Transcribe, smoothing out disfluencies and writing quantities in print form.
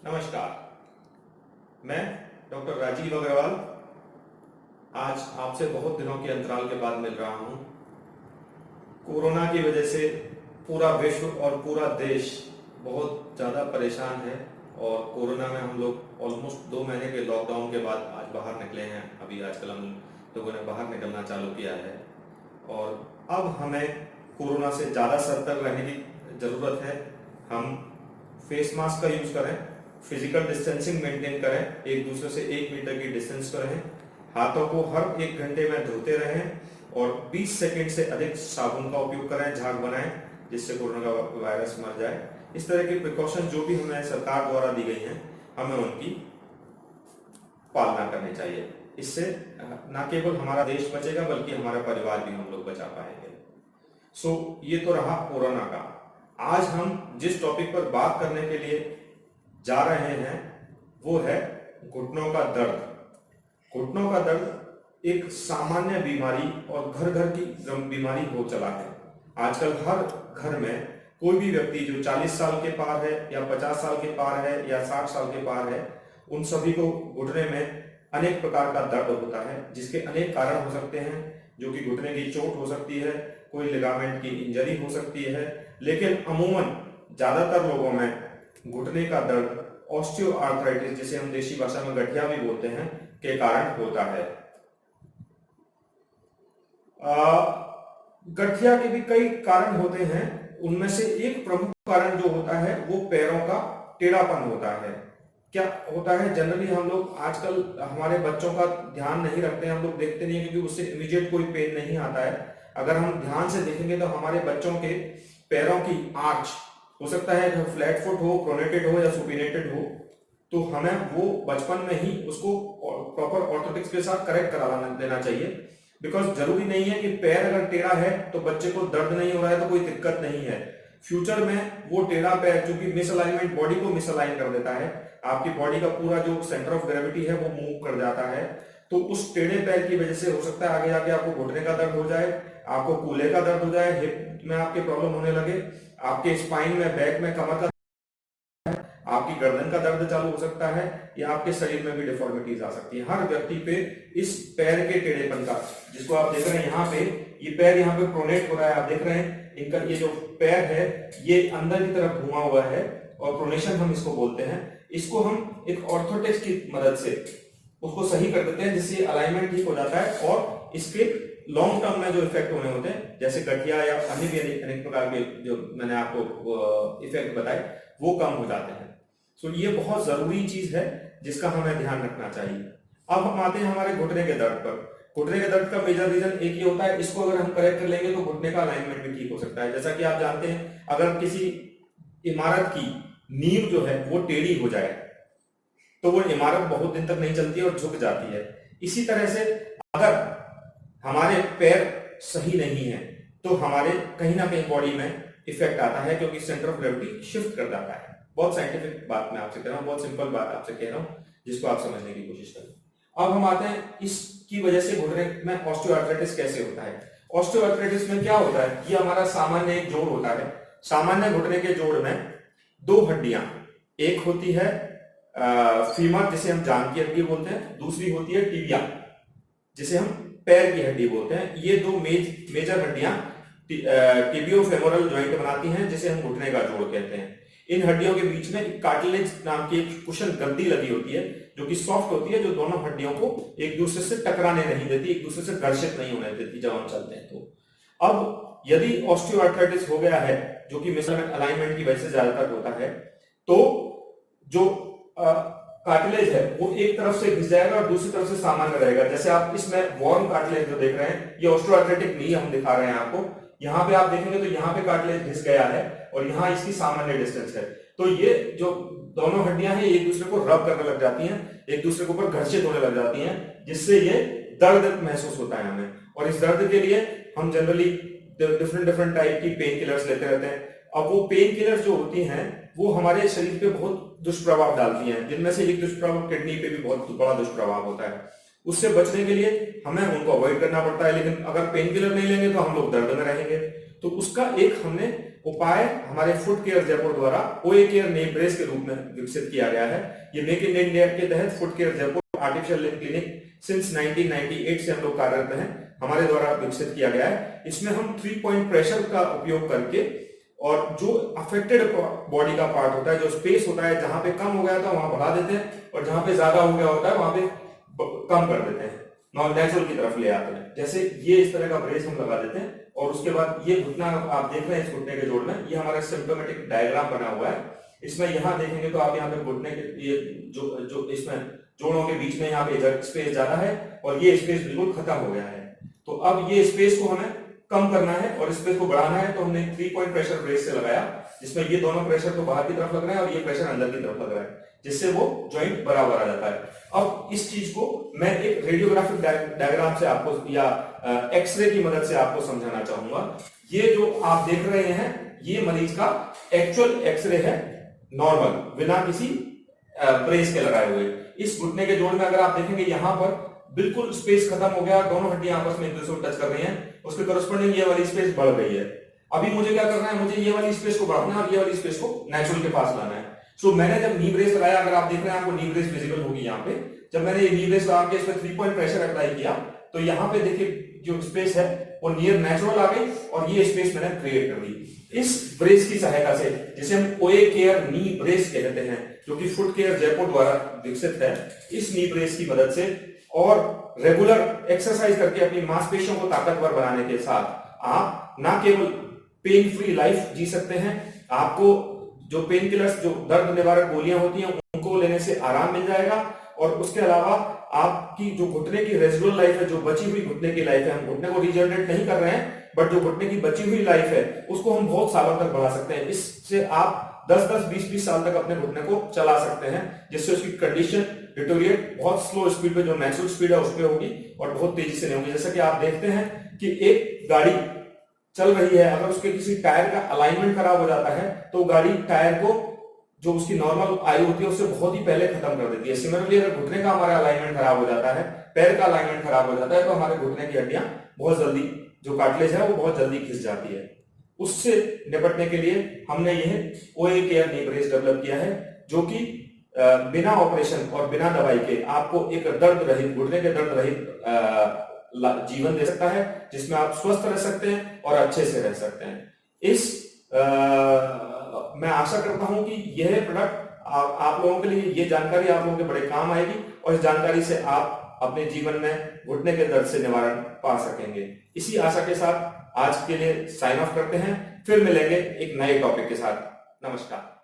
नमस्कार। मैं डॉक्टर राजीव अग्रवाल आज आपसे बहुत दिनों के अंतराल के बाद मिल रहा हूं। कोरोना की वजह से पूरा विश्व और पूरा देश बहुत ज़्यादा परेशान है और कोरोना में हम लोग ऑलमोस्ट 2 महीने के लॉकडाउन के बाद आज बाहर निकले हैं। अभी आजकल हम लोगों ने बाहर निकलना चालू किया है और अब हमें कोरोना से ज़्यादा सतर्क रहने की ज़रूरत है। हम फेस मास्क का यूज़ करें, फिजिकल डिस्टेंसिंग मेंटेन करें, एक दूसरे से 1 मीटर की डिस्टेंस पर रहें, हाथों को हर 1 घंटे में धोते रहें और 20 सेकंड से अधिक साबुन का उपयोग करें, झाग बनाएं जिससे कोरोना का वायरस मर जाए। इस तरह की प्रिकॉशन जो भी हमें सरकार द्वारा दी गई हैं, हमें उनकी पालना करनी चाहिए। इससे न केवल हमारा देश बचेगा बल्कि हमारा परिवार भी हम लोग बचा पाएंगे। ये तो रहा कोरोना का। आज हम जिस टॉपिक पर बात करने के लिए जा रहे हैं वो है घुटनों का दर्द। घुटनों का दर्द एक सामान्य बीमारी और घर घर की बीमारी हो चला है। आजकल हर घर में कोई भी व्यक्ति जो 40 साल के पार है या 50 साल के पार है या 60 साल के पार है, उन सभी को घुटने में अनेक प्रकार का दर्द होता है, जिसके अनेक कारण हो सकते हैं, जो कि घुटने की चोट हो सकती है, कोई लिगामेंट की इंजरी हो सकती है, लेकिन अमूमन ज्यादातर लोगों में घुटने का दर्द ऑस्टियोआर्थराइटिस, जिसे हम देशी भाषा में गठिया भी बोलते हैं, के कारण होता है। गठिया के भी कई कारण होते हैं। उनमें से एक प्रमुख कारण जो होता है वो पैरों का टेढ़ापन होता है। क्या होता है, जनरली हम लोग आजकल हमारे बच्चों का ध्यान नहीं रखते हैं, हम लोग देखते नहीं है क्योंकि उससे इमीडिएट कोई पेन नहीं आता है। अगर हम ध्यान से देखेंगे तो हमारे बच्चों के पैरों की आर्च हो सकता है कि फ्लैट फुट हो, प्रोनेटेड हो या सुपिनेटेड हो, तो हमें वो बचपन में ही उसको प्रॉपर ऑर्थोटिक्स के साथ करेक्ट करा देना चाहिए। बिकॉज जरूरी नहीं है कि पैर अगर टेढ़ा है तो बच्चे को दर्द नहीं हो रहा है तो कोई दिक्कत नहीं है। फ्यूचर में वो टेढ़ा पैर, क्योंकि मिसअलाइनमेंट बॉडी को मिसअलाइन कर देता है, आपकी बॉडी का पूरा जो सेंटर ऑफ ग्रेविटी है वो मूव कर जाता है, तो उस टेढ़े पैर की वजह से हो सकता है आगे जाके आपको घुटने का दर्द हो जाए, आपको कूल्हे का दर्द हो जाए, हिप में आपके प्रॉब्लम होने लगे, आपके स्पाइन में, बैक में, कमर का, आपकी गर्दन का दर्द चालू हो सकता है, या आपके शरीर में भी डिफॉर्मिटीज आ सकती है। हर व्यक्ति पे इस पैर के टेढ़ेपन का, जिसको आप देख रहे हैं यहाँ पे, ये पैर यहाँ पे प्रोनेट हो रहा है, आप देख रहे हैं इनका ये जो पैर है ये अंदर की तरफ घुमा हुआ है और प्रोनेशन हम इसको बोलते हैं। इसको हम एक ऑर्थोटिक्स की मदद से उसको सही कर देते हैं, जिससे अलाइनमेंट ठीक हो जाता है और इसके लॉन्ग टर्म में जो इफेक्ट होने होते हैं, जैसे गठिया या अन्य भी अनेक प्रकार के जो मैंने आपको इफेक्ट बताए, वो कम हो जाते हैं। ये बहुत जरूरी चीज है जिसका हमें ध्यान रखना चाहिए। अब हम आते हैं हमारे घुटने के दर्द पर। घुटने के दर्द का मेजर रीजन एक ही होता है, इसको अगर हम करेक्ट कर लेंगे तो घुटने का अलाइनमेंट भी ठीक हो सकता है। जैसा कि आप जानते हैं, अगर किसी इमारत की नींव जो है वो टेढ़ी हो जाए तो वो इमारत बहुत दिन तक नहीं चलती और झुक जाती है। इसी तरह से अगर हमारे पैर सही नहीं है तो हमारे कहीं ना कहीं बॉडी में इफेक्ट आता है, क्योंकि सेंटर ऑफ ग्रेविटी शिफ्ट कर जाता है। बहुत साइंटिफिक बात मैं आपसे कह रहा हूँ, बहुत सिंपल बात आपसे कह रहा हूँ, जिसको आप समझने की कोशिश करें। अब हम आते हैं इसकी वजह से घुटने में ऑस्टियोआर्थराइटिस कैसे होता है। ऑस्टियोआर्थराइटिस में क्या होता है, ये हमारा सामान्य एक जोड़ होता है। सामान्य घुटने के जोड़ में 2 हड्डियां, एक होती है फीमर जिसे हम जांघ की हड्डी बोलते हैं, दूसरी होती है टिबिया जिसे हम पैर की हड्डी बोलते हैं। ये 2 मेजर हड्डियां टिबियोफेमोरल जॉइंट बनाती हैं, जिसे हम घुटने का जोड़ कहते हैं। इन हड्डियों के बीच में कार्टिलेज नाम की एक कुशन गद्दी लगी होती है, जो कि सॉफ्ट होती है, जो दोनों हड्डियों को एक दूसरे से टकराने नहीं देती, एक दूसरे से घर्षित नहीं होने देती जब हम चलते हैं। तो अब यदि ऑस्टियोआर्थराइटिस हो गया है, जो कि मिसअलाइनमेंट अलाइनमेंट की वजह से ज्यादातर होता है, तो जो कार्टिलेज है वो एक तरफ से घिस जाएगा और दूसरी तरफ से सामान्य रहेगा। जैसे आप इसमें वॉर्म कार्टिलेज जो देख रहे हैं, ये ऑस्टियोआर्थराइटिक नी हम दिखा रहे हैं आपको। यहाँ पे आप देखेंगे तो यहाँ पे कार्टिलेज घिस गया है और यहाँ इसकी सामान्य डिस्टेंस है। तो ये जो दोनों हड्डियां हैं एक दूसरे को रब करने लग जाती हैं, एक दूसरे के ऊपर घर्षित होने लग जाती हैं, जिससे ये दर्द महसूस होता है हमें। और इस दर्द के लिए हम जनरली डिफरेंट टाइप की पेन किलर्स लेते रहते हैं। अब वो पेन किलर्स जो होती हैं वो हमारे शरीर पे बहुत दुष्प्रभाव डालती हैं, जिनमें से एक दुष्प्रभाव किडनी पे भी बहुत बड़ा दुष्प्रभाव होता है। उससे बचने के लिए हमें उनको अवॉइड करना पड़ता है, लेकिन अगर पेन किलर नहीं लेंगे तो हम लोग दर्द में रहेंगे। तो उसका एक हमने उपाय हमारे फुट केयर जयपुर द्वारा ओए केयर नी ब्रेस के रूप में विकसित किया गया है। ये मेक इन इंडिया के तहत foot care Jaipur artificial lymph clinic since 1998 से हम लोग कार्यरत हैं, हमारे द्वारा विकसित किया गया है। इसमें हम 3 पॉइंट प्रेशर का उपयोग करके और जो अफेक्टेड बॉडी का पार्ट होता है, जो स्पेस होता है, जहां पे कम हो गया था वहां बढ़ा देते हैं और जहां पे ज्यादा हो गया होता है वहां पे कम कर देते हैं, नॉन नेचुरल की तरफ ले आते हैं। जैसे ये इस तरह का ब्रेस हम लगा देते हैं और उसके बाद ये घुटना आप देख रहे हैं, इस घुटने के जोड़ में ये हमारा सिम्प्टोमेटिक डायग्राम बना हुआ है। इसमें यहाँ देखेंगे तो आप यहाँ पे घुटने के ये जो इसमें जोड़ों के बीच में यहाँ पे स्पेस ज्यादा है और ये स्पेस बिल्कुल खत्म हो गया है। तो अब ये स्पेस को हमें कम करना है और स्पेस को बढ़ाना है, तो हमने 3 पॉइंट प्रेशर ब्रेस से लगाया, जिसमें ये दोनों प्रेशर तो बाहर की तरफ लग रहे हैं और ये प्रेशर अंदर की तरफ लग रहा है, जिससे वो जॉइंट बराबर आ जाता है। अब इस चीज को मैं एक रेडियोग्राफिक डायग्राम से आपको या एक्सरे की मदद से आपको समझाना चाहूंगा। ये जो आप देख रहे हैं ये मरीज का एक्चुअल एक्सरे है, नॉर्मल, बिना किसी ब्रेस के लगाए हुए। इस घुटने के जोड़ में अगर आप देखेंगे यहाँ पर बिल्कुल स्पेस खत्म हो गया, दोनों हड्डियां आपस में एक दूसरे को टच कर रही हैं, उसके करस्पॉन्डिंग ये वाली स्पेस बढ़ गई है। अभी मुझे क्या करना है, मुझे ये वाली स्पेस को बढ़ाना है और ये वाली स्पेस को नेचुरल के पास लाना है। सो मैंने जब नी ब्रेस लगाया, अगर आप देख रहे हैं आपको नी ब्रेस विजिबल होगी यहाँ पे, जब मैंने ये नी ब्रेस लगा के इसमें 3 पॉइंट प्रेशर अप्लाई किया तो यहाँ पे देखिए जो स्पेस है वो नियर नेचुरल आ गई और ये स्पेस मैंने क्रिएट कर दी इस ब्रेस की सहायता से, जिसे हम ओए केयर नी ब्रेस कहते हैं, जो कि फुट केयर जयपुर द्वारा विकसित है। इस नी ब्रेस की मदद से और रेगुलर एक्सरसाइज करके अपनी मांसपेशियों को ताकतवर बनाने के साथ आप ना केवल पेन फ्री लाइफ जी सकते हैं, आपको जो पेन किलर्स, जो दर्द निवारक गोलियां होती हैं उनको लेने से आराम मिल जाएगा और उसके अलावा आपकी जो घुटने की रेजिडुअल लाइफ है, जो बची हुई घुटने की लाइफ है, हम घुटने को रिजनरेट नहीं कर रहे हैं, बट जो घुटने की बची हुई लाइफ है उसको हम बहुत सालों तक बढ़ा सकते हैं। इससे आप 10-10, 20-20 साल तक अपने घुटने को चला सकते हैं, जिससे उसकी कंडीशन डिटोरिएट बहुत स्लो स्पीड पे, जो नेचुरल स्पीड है उस पे होगी और बहुत तेजी से नहीं होगी। जैसा कि आप देखते हैं कि एक गाड़ी चल रही है, अगर उसके किसी टायर का अलाइनमेंट खराब हो जाता है तो गाड़ी टायर को, जो उसकी नॉर्मल आयु होती है उससे बहुत ही पहले खत्म कर देती है। सिमिलरली अगर घुटने का हमारा अलाइनमेंट खराब हो जाता है, पैर का अलाइनमेंट खराब हो जाता है, तो हमारे घुटने की हड्डियां बहुत जल्दी, जो कार्टिलेज है वो बहुत जल्दी खिंच जाती है। उससे निपटने के लिए हमने यह ओए केयर नी ब्रेस डेवलप किया है, जो कि बिना ऑपरेशन और बिना दवाई के आपको एक दर्द रहित, घुटने के दर्द रहित जीवन दे सकता है, जिसमें आप स्वस्थ रह सकते हैं और अच्छे से रह सकते हैं। मैं आशा करता हूं कि यह प्रोडक्ट आप लोगों के लिए, ये जानकारी आप लोगों के बड़े काम आएगी और इस जानकारी से आप अपने जीवन में घुटने के दर्द से निवारण पा सकेंगे। इसी आशा के साथ आज के लिए साइन ऑफ करते हैं, फिर मिलेंगे एक नए टॉपिक के साथ। नमस्कार।